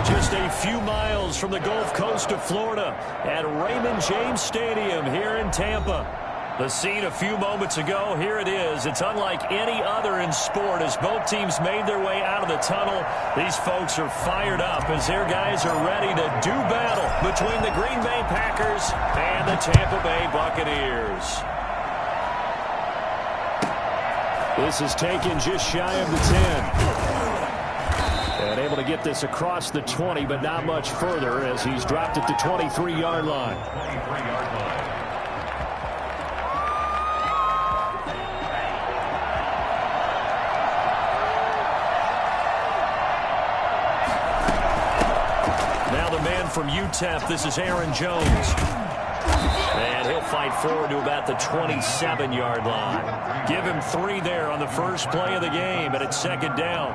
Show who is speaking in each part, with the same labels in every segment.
Speaker 1: are just a few miles from the Gulf Coast of Florida at Raymond James Stadium here in Tampa. The scene a few moments ago, here it is. It's unlike any other in sport as both teams made their way out of the tunnel. These folks are fired up as their guys are ready to do battle between the Green Bay Packers and the Tampa Bay Buccaneers. This is taken just shy of the 10. And able to get this across the 20, but not much further as he's dropped it to 23-yard line. From UTEP, this is Aaron Jones. And he'll fight forward to about the 27-yard line. Give him 3 there on the first play of the game, and it's second down.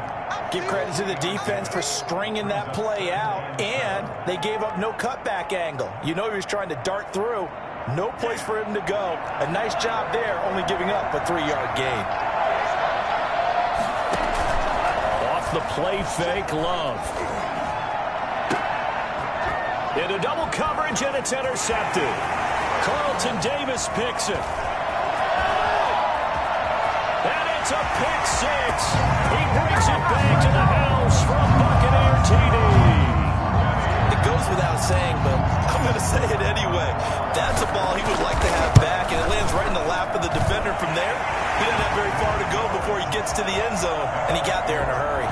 Speaker 2: Give credit to the defense for stringing that play out, and they gave up no cutback angle. You know he was trying to dart through. No place for him to go. A nice job there, only giving up a 3-yard gain.
Speaker 1: Off the play fake, Love. Into double coverage, and it's intercepted. Carlton Davis picks it. And it's a pick six. He brings it back to the house for a Buccaneer TD.
Speaker 2: It goes without saying, but I'm going to say it anyway. That's a ball he would like to have back, and it lands right in the lap of the defender from there. He doesn't have very far to go before he gets to the end zone, and he got there in a hurry.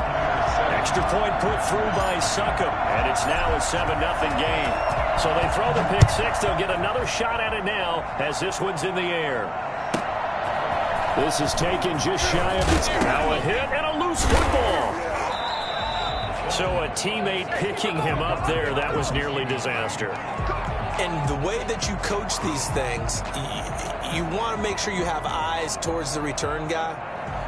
Speaker 1: Extra point put through by Succop, and it's now a 7-0 game. So they throw the pick six. They'll get another shot at it now as this one's in the air. This is taken just shy of its now a hit and a loose football. So a teammate picking him up there, that was nearly disaster.
Speaker 2: And the way that you coach these things, you want to make sure you have eyes towards the return guy,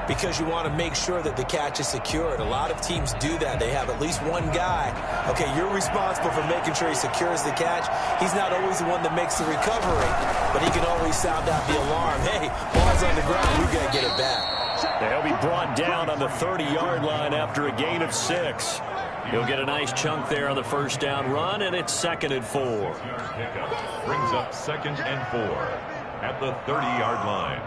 Speaker 2: because you want to make sure that the catch is secured. A lot of teams do that. They have at least one guy. Okay, you're responsible for making sure he secures the catch. He's not always the one that makes the recovery, but he can always sound out the alarm. Hey, ball's on the ground. We've got to get it back.
Speaker 1: They'll be brought down on the 30-yard line after a gain of 6. He'll get a nice chunk there on the first down run, and it's 2nd and 4.
Speaker 3: Pickup brings up 2nd and 4 at the 30-yard line.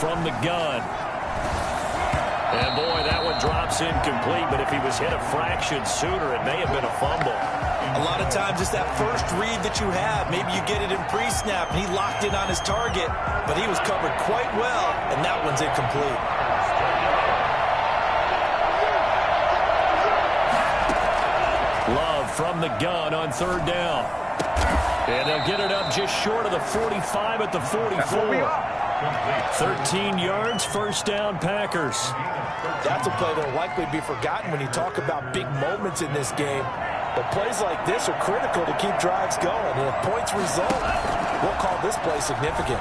Speaker 1: From the gun. And boy, that one drops incomplete, but if he was hit a fraction sooner, it may have been a fumble.
Speaker 2: A lot of times it's that first read that you have. Maybe you get it in pre-snap, and he locked in on his target, but he was covered quite well, and that one's incomplete.
Speaker 1: Love from the gun on 3rd down. And they'll get it up just short of the 45 at the 44. 13 yards, first down, Packers.
Speaker 2: That's a play that will likely be forgotten when you talk about big moments in this game. But plays like this are critical to keep drives going. And if points result, we'll call this play significant.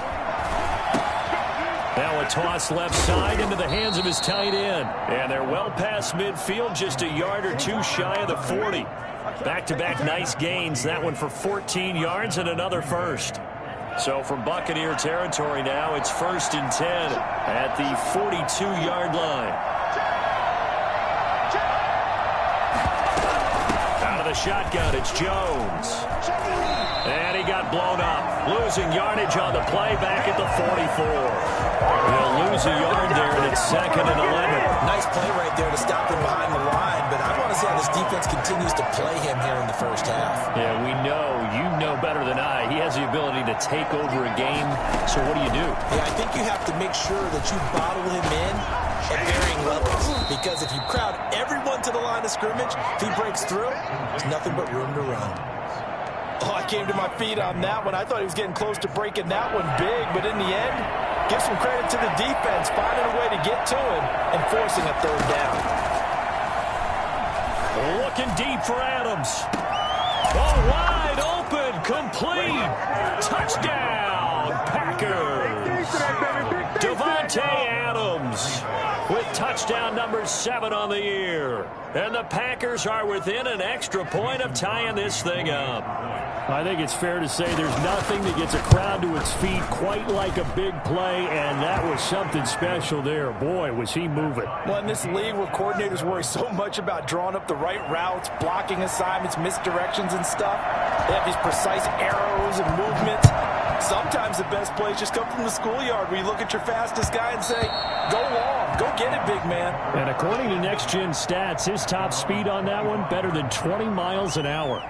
Speaker 1: Now a toss left side into the hands of his tight end. And they're well past midfield, just a yard or 2 shy of the 40. Back-to-back nice gains. That one for 14 yards and another first. So from Buccaneer territory now, it's 1st and 10 at the 42-yard line. Out of the shotgun, it's Jones. And he got blown up. Losing yardage on the play back at the 44. He'll lose a yard there, and it's 2nd and 11.
Speaker 2: Nice play right there to stop him behind the line, but I want to see how this defense continues to play him here in the first half.
Speaker 1: Yeah, we know. You know better than I. He has the ability to take over a game, so what do you do?
Speaker 2: Yeah, I think you have to make sure that you bottle him in at varying levels, because if you crowd everyone to the line of scrimmage, if he breaks through, there's nothing but room to run. Oh, I came to my feet on that one. I thought he was getting close to breaking that one big, but in the end, give some credit to the defense, finding a way to get to him and forcing a 3rd down.
Speaker 1: Looking deep for Adams. Oh, wide open, complete. Touchdown, Packers. Davante Adams with touchdown. touchdown number 7 on the year. And the Packers are within an extra point of tying this thing up.
Speaker 4: I think it's fair to say there's nothing that gets a crowd to its feet quite like a big play, and that was something special there. Boy, was he moving.
Speaker 5: Well, in this league where coordinators worry so much about drawing up the right routes, blocking assignments, misdirections and stuff, they have these precise arrows and movements. Sometimes the best plays just come from the schoolyard where you look at your fastest guy and say, go long, go get it, big man.
Speaker 4: And according to Next Gen Stats, his top speed on that one, better than 20 miles an hour.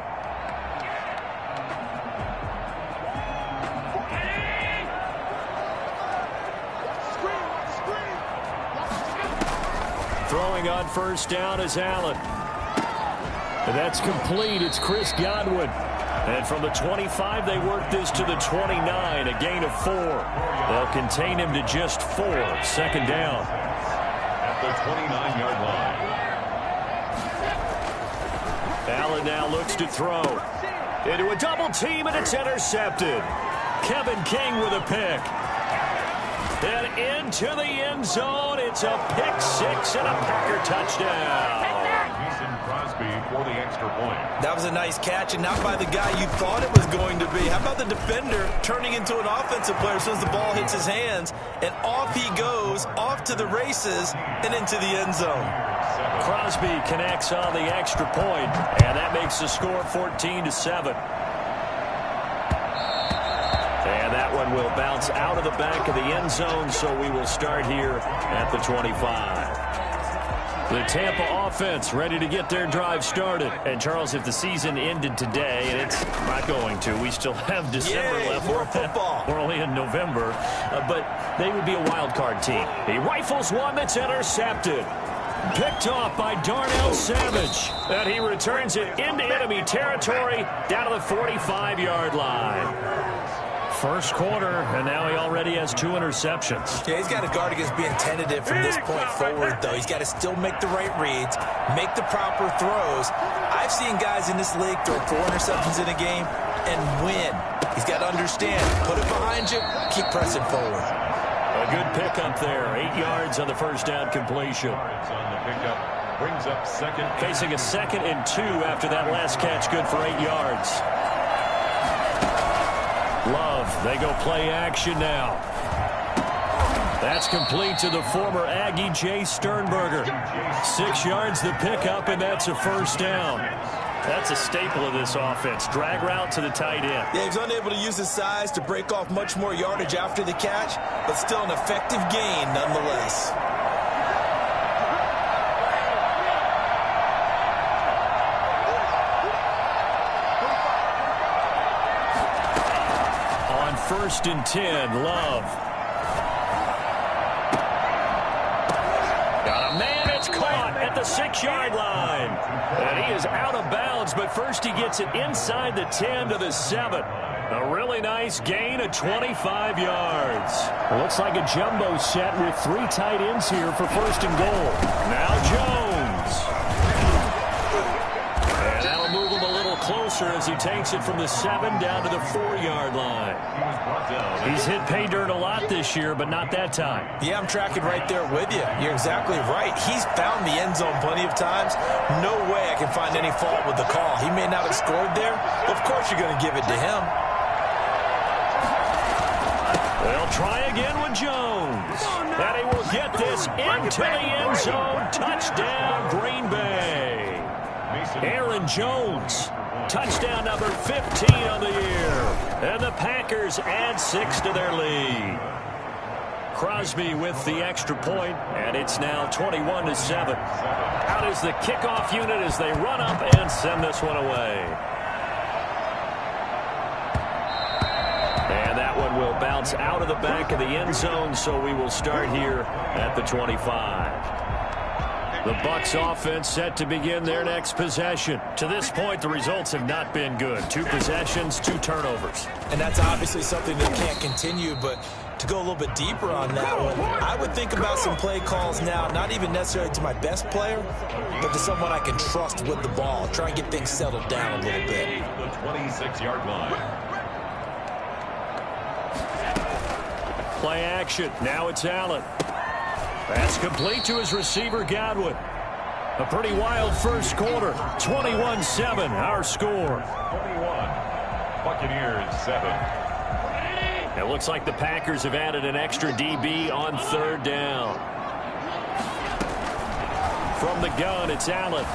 Speaker 1: Throwing on first down is Allen.
Speaker 4: And that's complete. It's Chris Godwin.
Speaker 1: And from the 25, they work this to the 29, a gain of 4. They'll contain him to just 4. Second down.
Speaker 3: At the 29-yard line.
Speaker 1: Allen now looks to throw. Into a double team, and it's intercepted. Kevin King with a pick. And into the end zone. It's a pick 6 and a Packer touchdown.
Speaker 3: For the extra point.
Speaker 2: That was a nice catch, and not by the guy you thought it was going to be. How about the defender turning into an offensive player as soon as the ball hits his hands, and off he goes, off to the races, and into the end zone.
Speaker 1: Crosby connects on the extra point, and that makes the score 14-7. And that one will bounce out of the back of the end zone, so we will start here at the 25. The Tampa offense ready to get their drive started. And, Charles, if the season ended today, and it's not going to, we still have December left.
Speaker 2: More football.
Speaker 1: We're only in November. But they would be a wild card team. He rifles one that's intercepted. Picked off by Darnell Savage. And he returns it into enemy territory down to the 45-yard line. First quarter, and now he already has 2 interceptions.
Speaker 2: Yeah, he's got to guard against being tentative from this point forward, though. He's got to still make the right reads, make the proper throws. I've seen guys in this league throw 4 interceptions in a game and win. He's got to understand, put it behind you, keep pressing forward.
Speaker 1: A good pickup there, 8 yards on the first down completion.
Speaker 3: On the pickup, brings up second.
Speaker 1: Facing a 2nd and 2 after that last catch, good for 8 yards. Love, they go play action now. That's complete to the former Aggie, Jay Sternberger. 6 yards the pickup, and that's a first down. That's a staple of this offense. Drag route to the tight end.
Speaker 2: Yeah, he's unable to use his size to break off much more yardage after the catch, but still an effective gain nonetheless.
Speaker 1: First and 10, Love. Got a man, it's caught at the 6-yard line. And he is out of bounds, but first he gets it inside the 10 to the 7. A really nice gain of 25 yards.
Speaker 4: It looks like a jumbo set with 3 tight ends here for first and goal.
Speaker 1: Now Jones. And that'll move him a little closer as he takes it from the 7 down to the 4-yard line.
Speaker 4: He's hit pay dirt a lot this year, but not that time.
Speaker 2: Yeah, I'm tracking right there with you. You're exactly right. He's found the end zone plenty of times. No way I can find any fault with the call. He may not have scored there, but of course you're going to give it to him.
Speaker 1: They'll try again with Jones. And he will get this into the end zone. Touchdown, Green Bay. Aaron Jones. Touchdown number 15 on the year. And the Packers add 6 to their lead. Crosby with the extra point, and it's now 21-7. Out is the kickoff unit as they run up and send this one away. And that one will bounce out of the back of the end zone, so we will start here at the 25. The Bucs offense set to begin their next possession. To this point, the results have not been good. 2 possessions, 2 turnovers.
Speaker 2: And that's obviously something that can't continue, but to go a little bit deeper on that one, I would think about some play calls now, not even necessarily to my best player, but to someone I can trust with the ball. Try and get things settled down a little bit.
Speaker 3: The 26-yard line.
Speaker 1: Play action. Now it's Allen. That's complete to his receiver, Godwin. A pretty wild first quarter. 21-7, our score.
Speaker 3: 21. Buccaneers 7.
Speaker 1: It looks like the Packers have added an extra DB on third down. From the gun, it's Allen.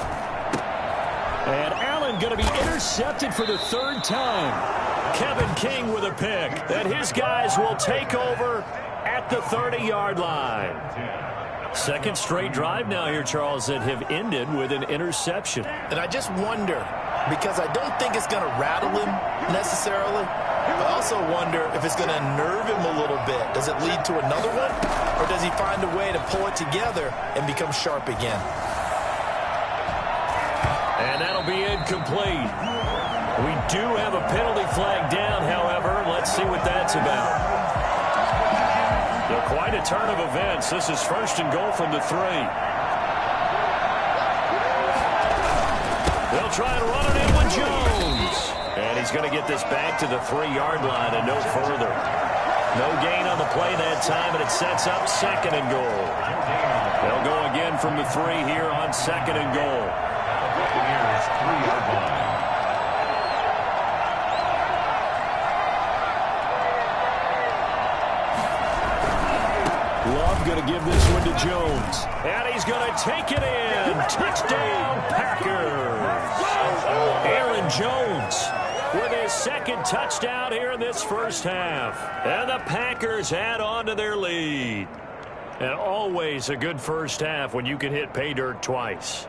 Speaker 1: And Allen going to be intercepted for the third time. Kevin King with a pick. And his guys will take over at the 30-yard line. Second straight drive now here, Charles, that have ended with an interception.
Speaker 5: And I just wonder, because I don't think it's going to rattle him necessarily. I also wonder if it's going to unnerve him a little bit. Does it lead to another one? Or does he find a way to pull it together and become sharp again?
Speaker 1: And that'll be incomplete. We do have a penalty flag down, however. Let's see what that's about. Quite a turn of events. This is first and goal from the 3. They'll try and run it in with Jones. And he's going to get this back to the 3-yard line and no further. No gain on the play that time, and it sets up second and goal. They'll go again from the 3 here on second and goal.
Speaker 3: Buccaneers 3-yard line.
Speaker 1: Love going to give this one to Jones. And he's going to take it in. Touchdown, Packers. Aaron Jones with his second touchdown here in this first half. And the Packers add on to their lead. And always a good first half when you can hit pay dirt twice.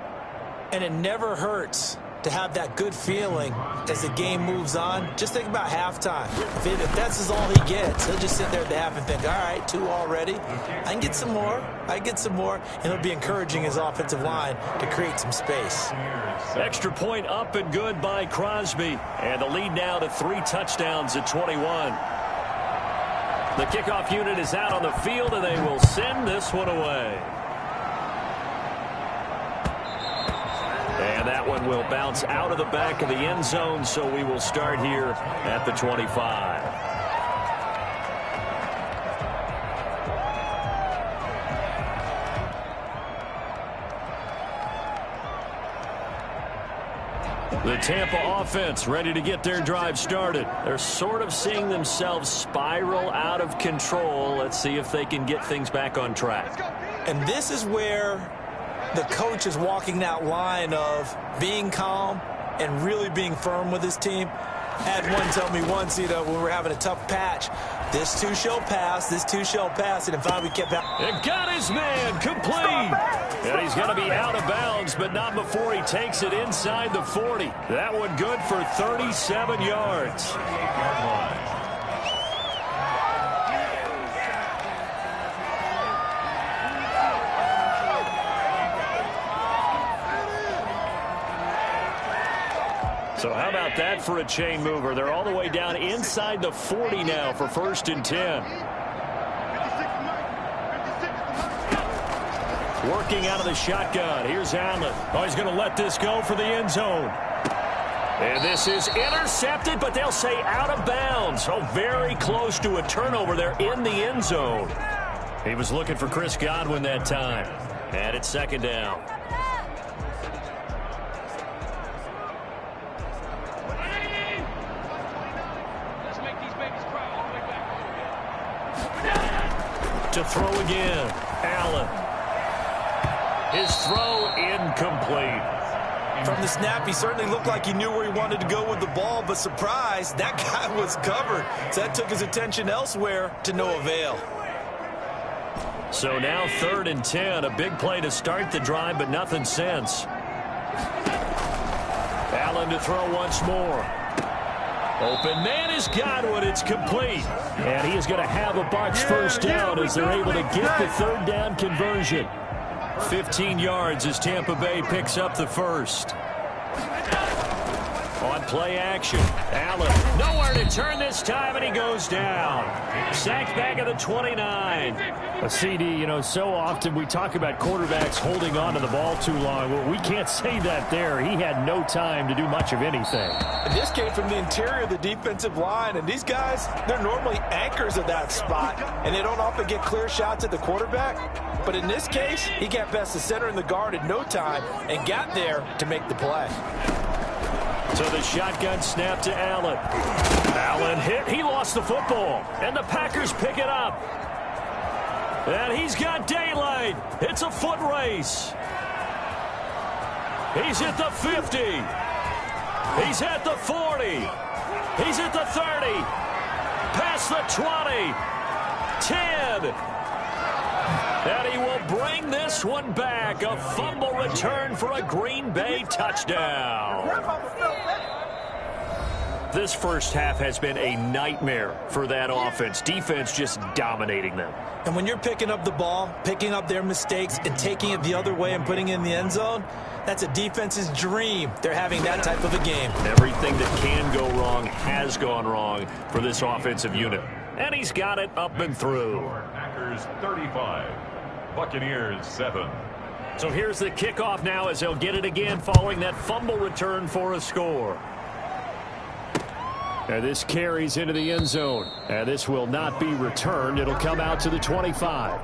Speaker 2: And it never hurts to have that good feeling as the game moves on. Just think about halftime. If that's all he gets, he'll just sit there at the half and think, all right, 2 already. I can get some more. I can get some more. And it'll be encouraging his offensive line to create some space.
Speaker 1: Extra point up and good by Crosby. And the lead now to 3 touchdowns at 21. The kickoff unit is out on the field, and they will send this one away. And that one will bounce out of the back of the end zone, so we will start here at the 25. The Tampa offense ready to get their drive started. They're sort of seeing themselves spiral out of control. Let's see if they can get things back on track.
Speaker 2: And this is where the coach is walking that line of being calm and really being firm with his team. Had one tell me once, when we were having a tough patch, this too shall pass, this too shall pass, and if I would kept out.
Speaker 1: And got his man complete. And he's going to be out of bounds, but not before he takes it inside the 40. That one good for 37 yards. So how about that for a chain mover? They're all the way down inside the 40 now for 1st and 10. Working out of the shotgun. Here's Allen. Oh, he's going to let this go for the end zone. And this is intercepted, but they'll say out of bounds. Oh, very close to a turnover there in the end zone. He was looking for Chris Godwin that time. And it's 2nd down. To throw again. Allen. His throw incomplete.
Speaker 5: From the snap, he certainly looked like he knew where he wanted to go with the ball, but surprise, that guy was covered. So that took his attention elsewhere to no avail.
Speaker 1: So now 3rd and 10. A big play to start the drive, but nothing since. Allen to throw once more. Open man is Godwin. It's complete. And he is going to have a Bucs first down as they're able to get the 3rd down conversion. 15 yards as Tampa Bay picks up the first. On play action, Allen nowhere to turn this time, and he goes down. Sacked back at the 29.
Speaker 4: A CD, so often we talk about quarterbacks holding on to the ball too long. Well, we can't say that there. He had no time to do much of anything.
Speaker 5: And this came from the interior of the defensive line, and these guys, they're normally anchors of that spot, and they don't often get clear shots at the quarterback. But in this case, he got past the center and the guard in no time and got there to make the play.
Speaker 1: So the shotgun snap to Allen. Allen hit. He lost the football. And the Packers pick it up. And he's got daylight. It's a foot race. He's at the 50. He's at the 40. He's at the 30. Past the 20. 10. And he will bring this one back. A fumble return for a Green Bay touchdown. This first half has been a nightmare for that offense. Defense just dominating them.
Speaker 2: And when you're picking up the ball, picking up their mistakes, and taking it the other way and putting it in the end zone, that's a defense's dream. They're having that type of a game.
Speaker 1: Everything that can go wrong has gone wrong for this offensive unit. And he's got it up and through.
Speaker 3: Packers 35, Buccaneers 7.
Speaker 1: So here's the kickoff now as they'll get it again following that fumble return for a score.
Speaker 4: And this carries into the end zone. And this will not be returned. It'll come out to the 25.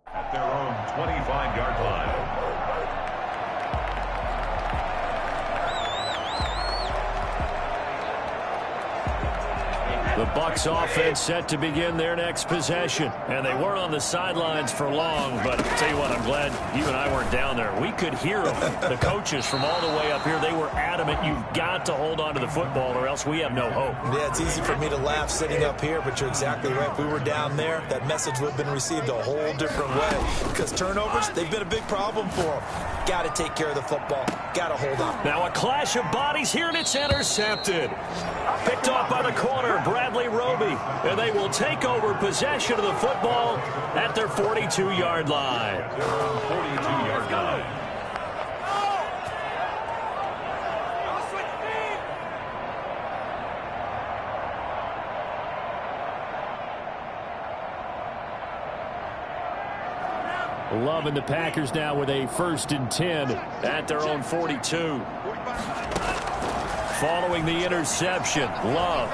Speaker 3: At their own 25-yard line.
Speaker 1: The Bucs offense set to begin their next possession. And they weren't on the sidelines for long, but I'll tell you what, I'm glad you and I weren't down there. We could hear them, the coaches from all the way up here. They were adamant, you've got to hold on to the football or else we have no hope.
Speaker 2: Yeah, it's easy for me to laugh sitting up here, but you're exactly right. If we were down there, that message would have been received a whole different way. Because turnovers, they've been a big problem for them. Got to take care of the football. Got to hold on.
Speaker 1: Now a clash of bodies here, and it's intercepted. Picked off by the corner, Bradley Roby. And they will take over possession of the football at their 42-yard line.
Speaker 3: 42-yard line.
Speaker 4: Love and the Packers now with a 1st and 10
Speaker 1: at their own 42. Following the interception, Love.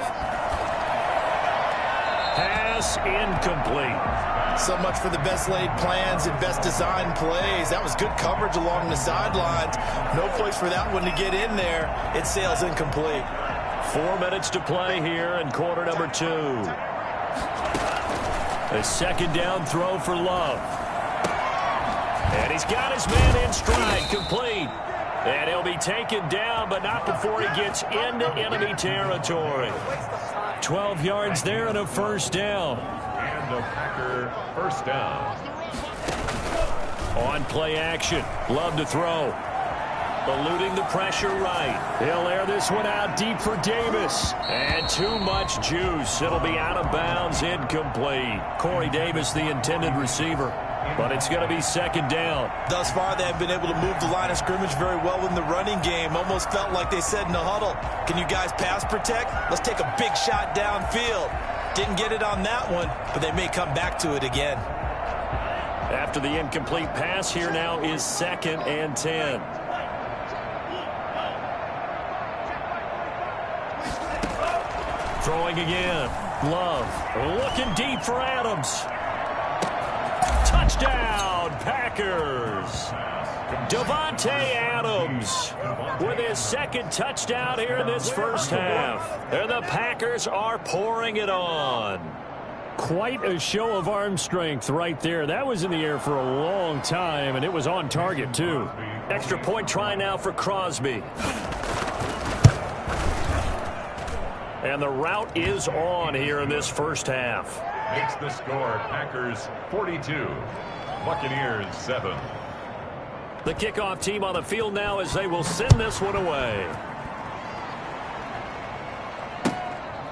Speaker 1: Pass incomplete.
Speaker 5: So much for the best laid plans and best designed plays. That was good coverage along the sidelines. No place for that one to get in there. It sails incomplete.
Speaker 1: 4 minutes to play here in quarter number 2. A second down throw for Love. And he's got his man in stride, complete. And he'll be taken down, but not before he gets into enemy territory. 12 yards there and a first down.
Speaker 3: And a Packer first down.
Speaker 1: On play action, Love to throw. Eluding the pressure right. He'll air this one out deep for Davis. And too much juice. It'll be out of bounds, incomplete. Corey Davis, the intended receiver. But it's going to be second down.
Speaker 2: Thus far, they have been able to move the line of scrimmage very well in the running game. Almost felt like they said in the huddle, can you guys pass protect? Let's take a big shot downfield. Didn't get it on that one, but they may come back to it again.
Speaker 1: After the incomplete pass, here now is 2nd and 10. Throwing again. Love looking deep for Adams. Touchdown, Packers. Davante Adams with his 2nd touchdown here in this first half. And the Packers are pouring it on.
Speaker 4: Quite a show of arm strength right there. That was in the air for a long time, and it was on target, too.
Speaker 1: Extra point try now for Crosby. And the route is on here in this first half.
Speaker 3: Makes the score Packers 42, Buccaneers 7.
Speaker 1: The kickoff team on the field now as they will send this one away.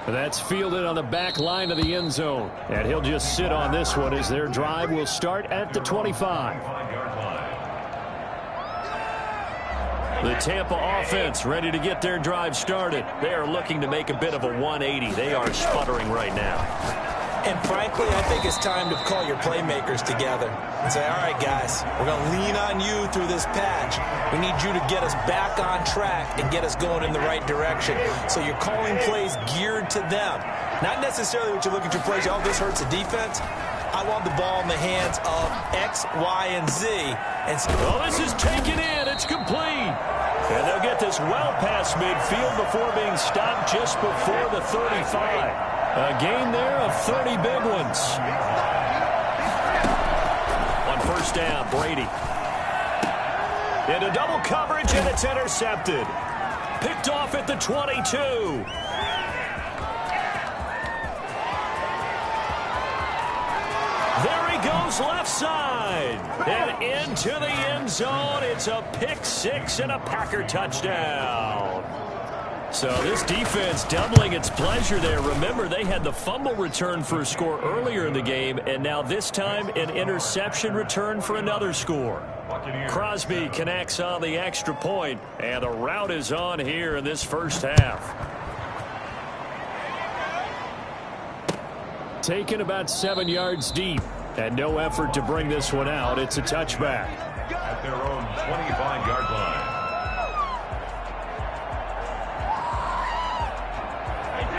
Speaker 4: That's fielded on the back line of the end zone. And he'll just sit on this one as their drive will start at the 25. The Tampa offense ready to get their drive started. They are looking to make a bit of a 180. They are sputtering right now.
Speaker 2: And frankly, I think it's time to call your playmakers together and say, all right, guys, we're going to lean on you through this patch. We need you to get us back on track and get us going in the right direction. So you're calling plays geared to them. Not necessarily what you're looking to plays, oh, this hurts the defense. I want the ball in the hands of X, Y, and Z. And so
Speaker 4: this is taken in. It's complete.
Speaker 1: And they'll get this well past midfield before being stopped just before the 35. A gain there of 30 big ones. On first down, Brady. Into double coverage, and it's intercepted. Picked off at the 22. There he goes left side. And into the end zone. It's a pick six and a Packer touchdown. So this defense doubling its pleasure there. Remember, they had the fumble return for a score earlier in the game, and now this time an interception return for another score. Crosby connects on the extra point, and the route is on here in this first half.
Speaker 4: Taken about 7 yards deep, and no effort to bring this one out. It's a touchback.
Speaker 3: At their own 25-yard line.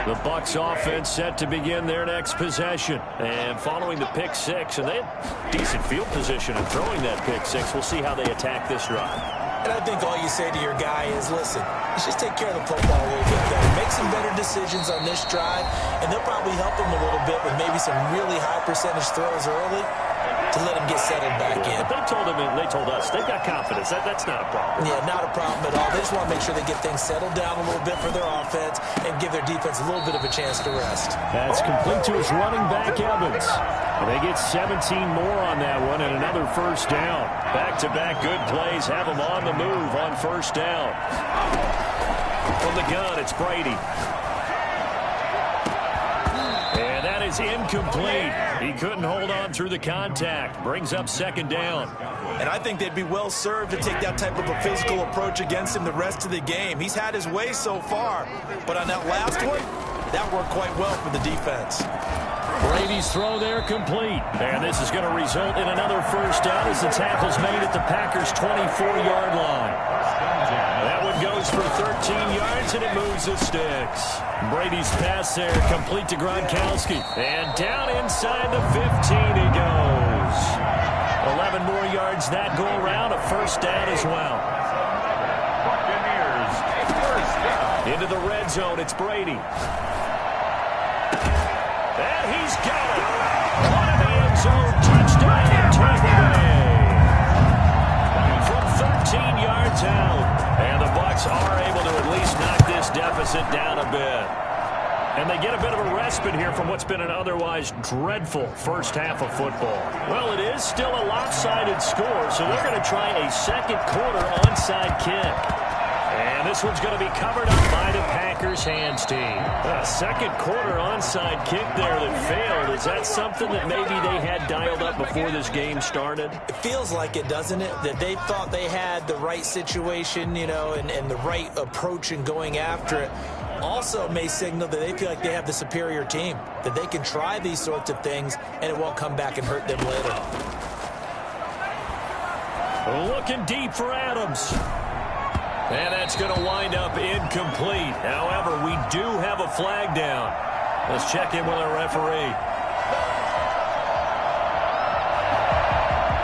Speaker 1: The Bucs offense set to begin their next possession. And following the pick six, and they had decent field position in throwing that pick six. We'll see how they attack this drive.
Speaker 2: And I think all you say to your guy is, listen, let's just take care of the football a little bit better. Make some better decisions on this drive, and they'll probably help him a little bit with maybe some really high percentage throws early to let him get settled back in.
Speaker 1: But they told him, and they told us, they've got confidence. That's not a problem.
Speaker 2: Yeah, not a problem at all. They just want to make sure they get things settled down a little bit for their offense and give their defense a little bit of a chance to rest.
Speaker 4: That's complete to his running back, Evans. And they get 17 more on that one and another first down. Back-to-back good plays have them on the move on first down. From the gun, it's Brady. And that is incomplete. He couldn't hold on through the contact. Brings up second down.
Speaker 5: And I think they'd be well served to take that type of a physical approach against him the rest of the game. He's had his way so far, but on that last one, that worked quite well for the defense.
Speaker 4: Brady's throw there complete.
Speaker 1: And this is going to result in another first down as the tackle's made at the Packers' 24-yard line. That one goes for 13 yards, and it moves the sticks. Brady's pass there, complete to Gronkowski. And down inside the 15 he goes. 11 more yards that go around, a first down as well.
Speaker 3: Buccaneers, first down.
Speaker 1: Into the red zone, it's Brady. And he's got it. One in the end zone, touchdown, Tampa Bay. From 13 yards out. And the Bucs are able to at least knock this deficit down a bit. And they get a bit of a respite here from what's been an otherwise dreadful first half of football. Well, it is still a lopsided score, so they're going to try a second quarter onside kick. And this one's going to be covered up by the Packers hands team. A second quarter onside kick there that failed. Is that something that maybe they had dialed up before this game started?
Speaker 2: It feels like it, doesn't it? That they thought they had the right situation, you know, and the right approach in going after it. Also may signal that they feel like they have the superior team, that they can try these sorts of things and it won't come back and hurt them later.
Speaker 1: Looking deep for Adams. And that's going to wind up incomplete. However, we do have a flag down. Let's check in with our referee.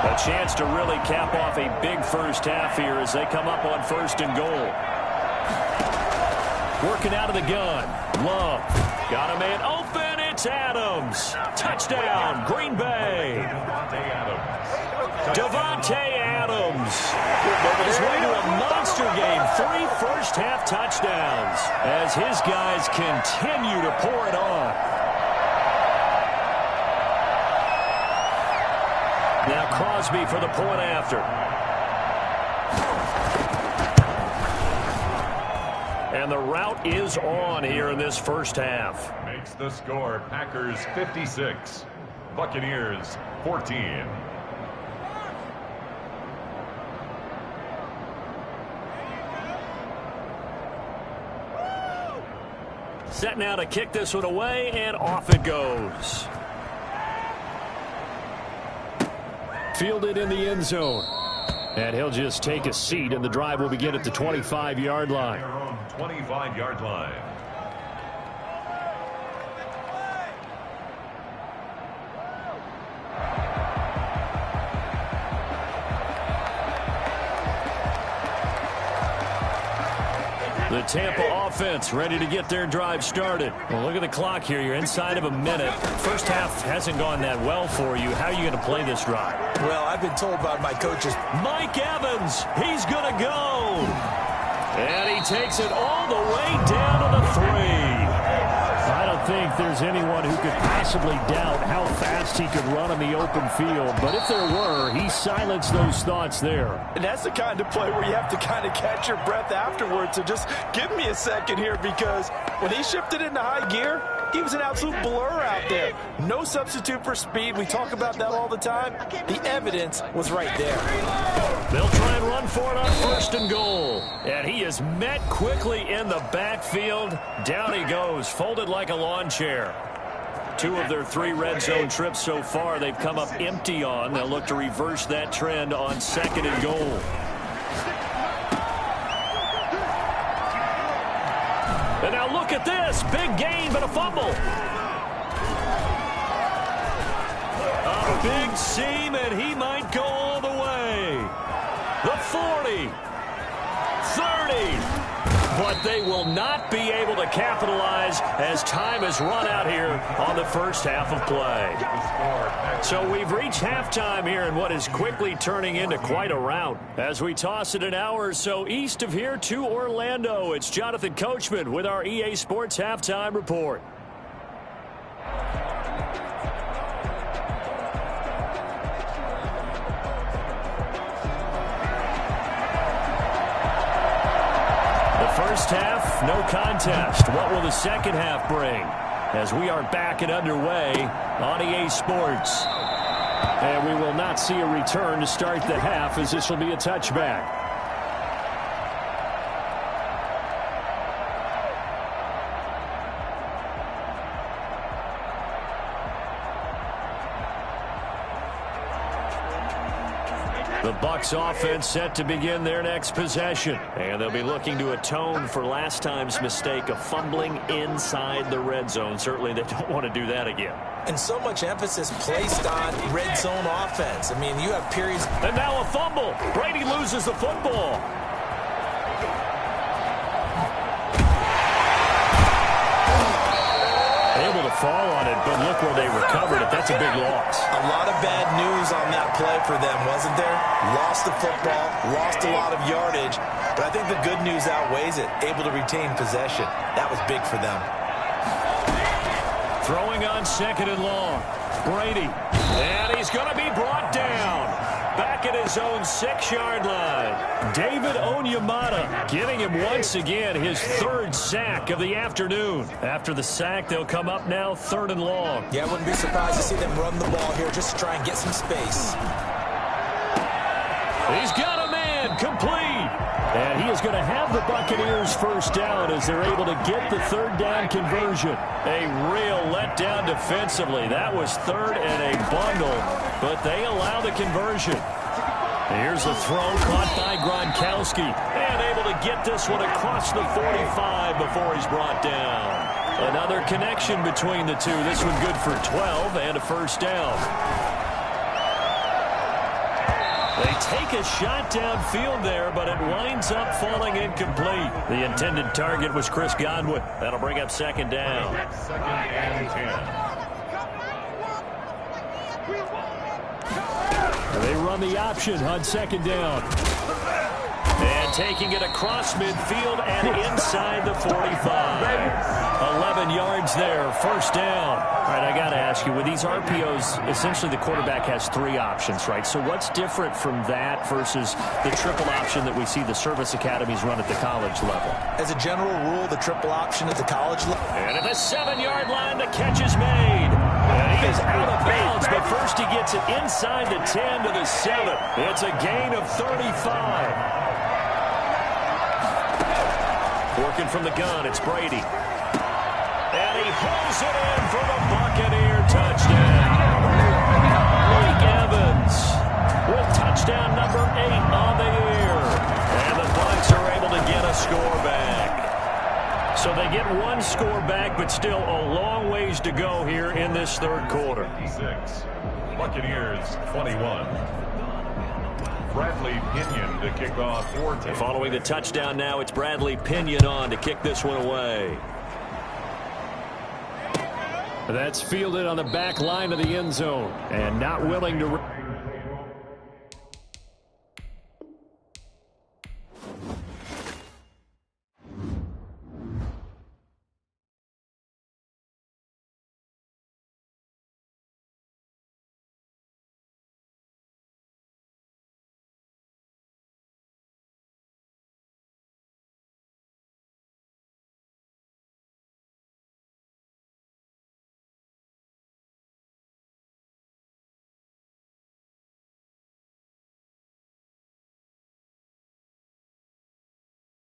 Speaker 1: A chance to really cap off a big first half here as they come up on first and goal. Working out of the gun. Love. Got a man open. It's Adams. Touchdown, Green Bay. Davante Adams. On his way to a monster game. 3 first-half touchdowns as his guys continue to pour it on. Now Crosby for the point after. And the route is on here in this first half.
Speaker 3: Makes the score Packers 56, Buccaneers 14.
Speaker 1: Set now to kick this one away, and off it goes. Fielded in the end zone. And he'll just take a seat, and the drive will begin at the 25-yard line.
Speaker 3: 25-yard line.
Speaker 1: The Tampa offense ready to get their drive started. Well, look at the clock here. You're inside of a minute. First half hasn't gone that well for you. How are you going to play this drive?
Speaker 2: Well, I've been told by my coaches.
Speaker 1: Mike Evans, he's going to go. And he takes it all the way down to the 3.
Speaker 4: I don't think there's anyone who could possibly doubt how fast he could run on the open field. But if there were, he silenced those thoughts there.
Speaker 5: And that's the kind of play where you have to kind of catch your breath afterwards. So just give me a second here, because when he shifted into high gear, he was an absolute blur out there. No substitute for speed. We talk about that all the time. The evidence was right there.
Speaker 1: They'll try and run for it on 1st and goal. And he is met quickly in the backfield. Down he goes, folded like a lawn chair. 2 of their 3 red zone trips so far they've come up empty on. They'll look to reverse that trend on 2nd and goal. And now look at this. Big gain, but a fumble. A big seam, and he might go all the way. The 40. 30. But they will not be able to capitalize as time has run out here on the first half of play. So we've reached halftime here in what is quickly turning into quite a rout. As we toss it an hour or so east of here to Orlando, it's Jonathan Coachman with our EA Sports Halftime Report. First half, no contest. What will the second half bring? As we are back and underway on EA Sports.
Speaker 4: And we will not see a return to start the half, as this will be a touchback.
Speaker 1: The Bucs offense set to begin their next possession. And they'll be looking to atone for last time's mistake of fumbling inside the red zone. Certainly they don't want to do that again.
Speaker 2: And so much emphasis placed on red zone offense. I mean, you have periods.
Speaker 1: And now a fumble. Brady loses the football. Able to fall on it, but look where they recovered it. That's a big loss.
Speaker 2: A lot of bad news on that play for them, wasn't there? Lost the football, lost a lot of yardage, but I think the good news outweighs it. Able to retain possession. That was big for them.
Speaker 1: Throwing on 2nd and long. Brady. And he's going to be brought down. Back at his own 6-yard line. David Onyemata getting him once again his 3rd sack of the afternoon. After the sack, they'll come up now 3rd and long.
Speaker 2: Yeah, I wouldn't be surprised to see them run the ball here just to try and get some space.
Speaker 1: He's got a man, complete.
Speaker 4: And he is going to have the Buccaneers first down as they're able to get the 3rd down conversion.
Speaker 1: A real letdown defensively. That was 3rd and a bundle, but they allow the conversion. Here's the throw caught by Gronkowski, and able to get this one across the 45 before he's brought down. Another connection between the two. This one good for 12 and a first down. They take a shot downfield there, but it winds up falling incomplete. The intended target was Chris Godwin. That'll bring up 2nd down.
Speaker 3: 2nd and 10.
Speaker 4: They run the option on 2nd down.
Speaker 1: And taking it across midfield and inside the 45. 11 yards there, first down. All right, I got to ask you, with these RPOs, essentially the quarterback has 3 options, right? So what's different from that versus the triple option that we see the service academies run at the college level?
Speaker 5: As a general rule, the triple option at the college level.
Speaker 1: And at the 7-yard line, the catch is made. And he is out of bounds, but first he gets it inside the 10 to the 7. It's a gain of 35. Working from the gun, it's Brady. And he pulls it in for the Buccaneer touchdown. Mike Evans with touchdown number 8 on the year. And the Bucs are able to get a score back. So they get 1 score back, but still a long ways to go here in this third quarter.
Speaker 3: 6. Buccaneers 21. Bradley Pinion to kick off for Tampa.
Speaker 1: Following the touchdown now, it's Bradley Pinion on to kick this one away.
Speaker 4: That's fielded on the back line of the end zone. And not willing to...